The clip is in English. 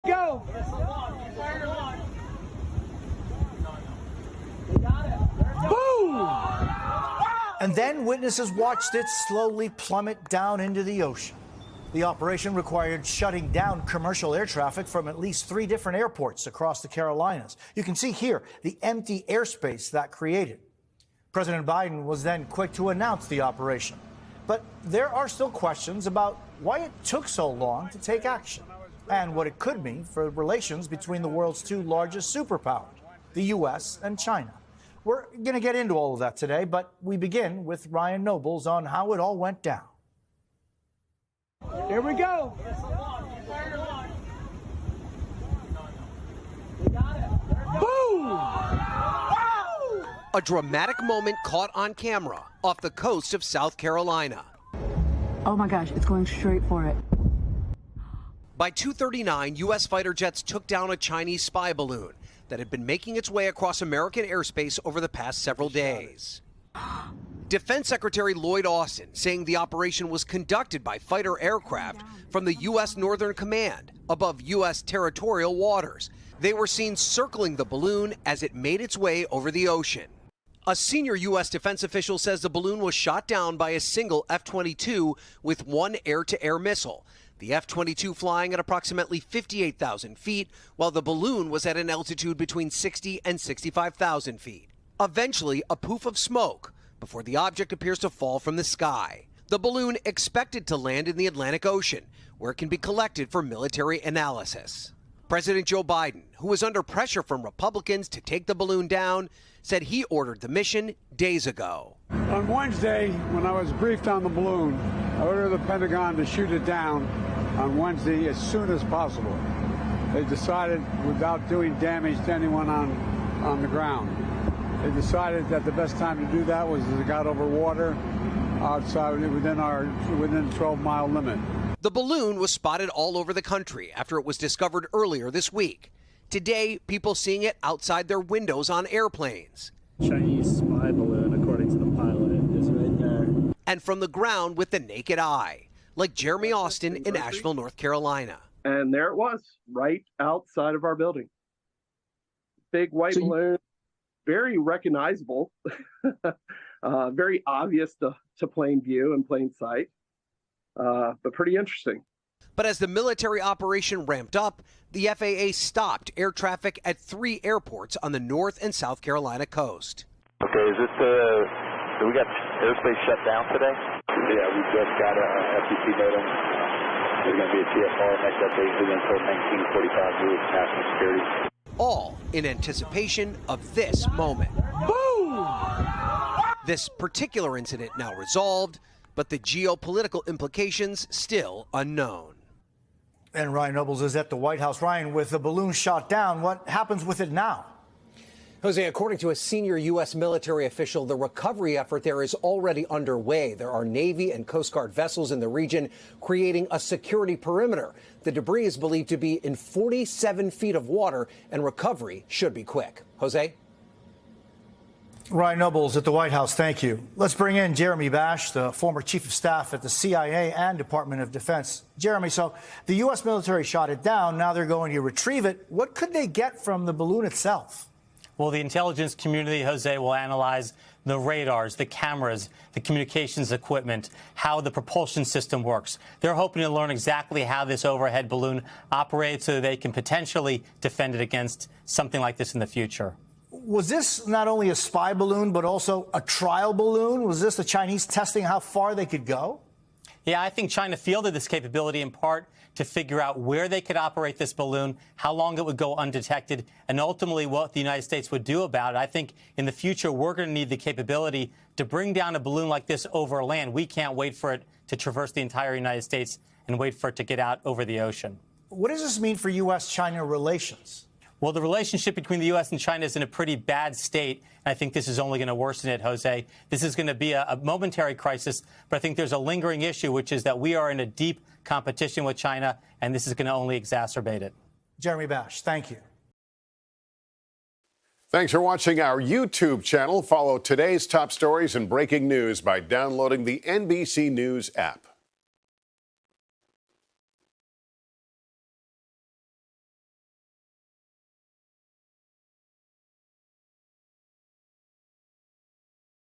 Go! Boom! And then witnesses watched it slowly plummet down into the ocean. The operation required shutting down commercial air traffic from at least 3 different airports across the Carolinas. You can see here the empty airspace that created. President Biden was then quick to announce the operation. But there are still questions about why it took so long to take action and what it could mean for relations between the world's 2 largest superpowers, the U.S. and China. We're going to get into all of that today, but we begin with Ryan Nobles on how it all went down. Here we go. Boom! A dramatic moment caught on camera off the coast of South Carolina. Oh my gosh, it's going straight for it. By 2:39, U.S. fighter jets took down a Chinese spy balloon that had been making its way across American airspace over the past several days. Defense Secretary Lloyd Austin saying the operation was conducted by fighter aircraft from the U.S. Northern Command above U.S. territorial waters. They were seen circling the balloon as it made its way over the ocean. A senior U.S. defense official says the balloon was shot down by a single F-22 with 1 air-to-air missile. The F-22 flying at approximately 58,000 feet, while the balloon was at an altitude between 60 and 65,000 feet. Eventually, a poof of smoke before the object appears to fall from the sky. The balloon expected to land in the Atlantic Ocean, where it can be collected for military analysis. President Joe Biden, who was under pressure from Republicans to take the balloon down, said he ordered the mission days ago. On Wednesday, when I was briefed on the balloon, I ordered the Pentagon to shoot it down on Wednesday as soon as possible. They decided, without doing damage to anyone on the ground, they decided that the best time to do that was as it got over water outside within the 12-mile limit. The balloon was spotted all over the country after it was discovered earlier this week. Today, people seeing it outside their windows on airplanes. Chinese spy balloon, according to the pilot, is right there. And from the ground with the naked eye, like Jeremy Austin in Asheville, North Carolina. And there it was, right outside of our building. Big white balloon, very recognizable, very obvious to plain view and plain sight, but pretty interesting. But as the military operation ramped up, the FAA stopped air traffic at 3 airports on the North and South Carolina coast. Okay, is this we got airspace shut down today? Yeah, we just got a FCC modem. There's going to be a TFR next update until 1945 with national security. All in anticipation of this moment. Boom! This particular incident now resolved, but the geopolitical implications still unknown. And Ryan Nobles is at the White House. Ryan, with the balloon shot down, what happens with it now? Jose, according to a senior U.S. military official, the recovery effort there is already underway. There are Navy and Coast Guard vessels in the region creating a security perimeter. The debris is believed to be in 47 feet of water, and recovery should be quick. Jose? Ryan Nobles at the White House, thank you. Let's bring in Jeremy Bash, the former chief of staff at the CIA and Department of Defense. Jeremy, so the U.S. military shot it down. Now they're going to retrieve it. What could they get from the balloon itself? Well, the intelligence community, Jose, will analyze the radars, the cameras, the communications equipment, how the propulsion system works. They're hoping to learn exactly how this overhead balloon operates so they can potentially defend it against something like this in the future. Was this not only a spy balloon, but also a trial balloon? Was this the Chinese testing how far they could go? Yeah, I think China fielded this capability in part to figure out where they could operate this balloon, how long it would go undetected, and ultimately what the United States would do about it. I think in the future, we're going to need the capability to bring down a balloon like this over land. We can't wait for it to traverse the entire United States and wait for it to get out over the ocean. What does this mean for U.S.-China relations? Well, the relationship between the U.S. and China is in a pretty bad state, and I think this is only going to worsen it, Jose. This is going to be a momentary crisis, but I think there's a lingering issue, which is that we are in a deep competition with China, and this is going to only exacerbate it. Jeremy Bash, thank you. Thanks for watching our YouTube channel. Follow today's top stories and breaking news by downloading the NBC News app.